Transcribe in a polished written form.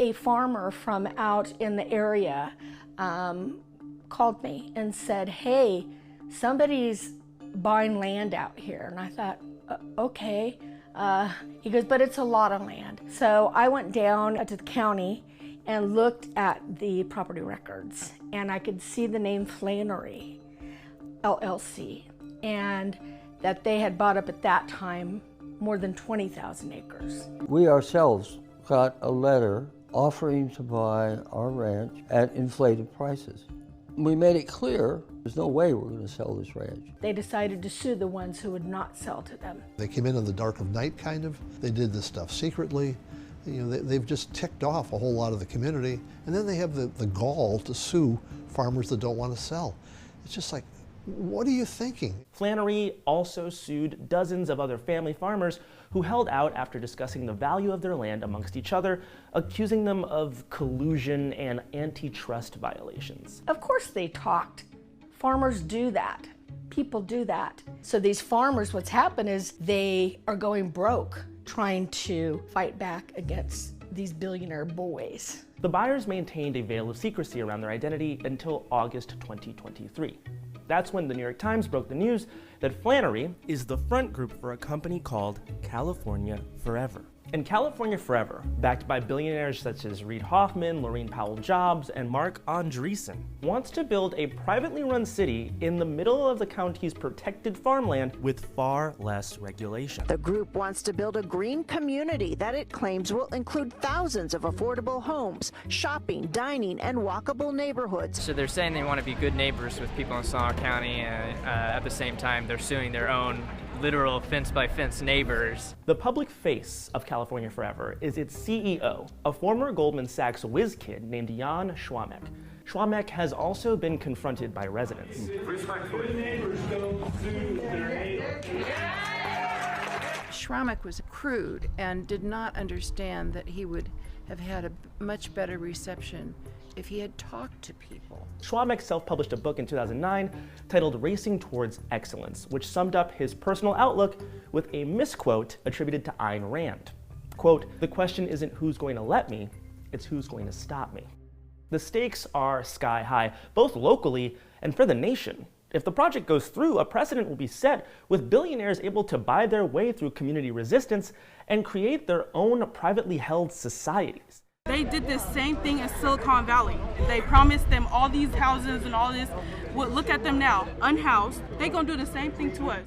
A farmer from out in the area called me and said, hey, somebody's buying land out here. And I thought, okay. He goes, but it's a lot of land. So I went down to the county and looked at the property records, and I could see the name Flannery LLC, and that they had bought up at that time more than 20,000 acres. We ourselves got a letter offering to buy our ranch at inflated prices. We made it clear there's no way we're going to sell this ranch. They decided to sue the ones who would not sell to them. They came in the dark of night, kind of. They did this stuff secretly. You know, they've just ticked off a whole lot of the community, and then they have the gall to sue farmers that don't want to sell. It's just like, what are you thinking? Flannery also sued dozens of other family farmers who held out after discussing the value of their land amongst each other, accusing them of collusion and antitrust violations. Of course they talked. Farmers do that. People do that. So these farmers, what's happened is they are going broke trying to fight back against these billionaire boys. The buyers maintained a veil of secrecy around their identity until August 2023. That's when the New York Times broke the news that Flannery is the front group for a company called California Forever. And California Forever, backed by billionaires such as Reid Hoffman, Laurene Powell Jobs, and Marc Andreessen, wants to build a privately run city in the middle of the county's protected farmland with far less regulation. The group wants to build a green community that it claims will include thousands of affordable homes, shopping, dining, and walkable neighborhoods. So they're saying they want to be good neighbors with people in Sonoma County, and at the same time they're suing their own literal fence-by-fence neighbors. The public face of California Forever is its CEO, a former Goldman Sachs whiz kid named Jan Schwamek. Schwamek has also been confronted by residents. Schwamek was crude and did not understand that he would have had a much better reception if he had talked to people. Schwamek self-published a book in 2009 titled Racing Towards Excellence, which summed up his personal outlook with a misquote attributed to Ayn Rand. Quote, "The question isn't who's going to let me, it's who's going to stop me." The stakes are sky high, both locally and for the nation. If the project goes through, a precedent will be set with billionaires able to buy their way through community resistance and create their own privately held societies. They did the same thing in Silicon Valley. They promised them all these houses and all this. Look at them now, unhoused. They're gonna do the same thing to us.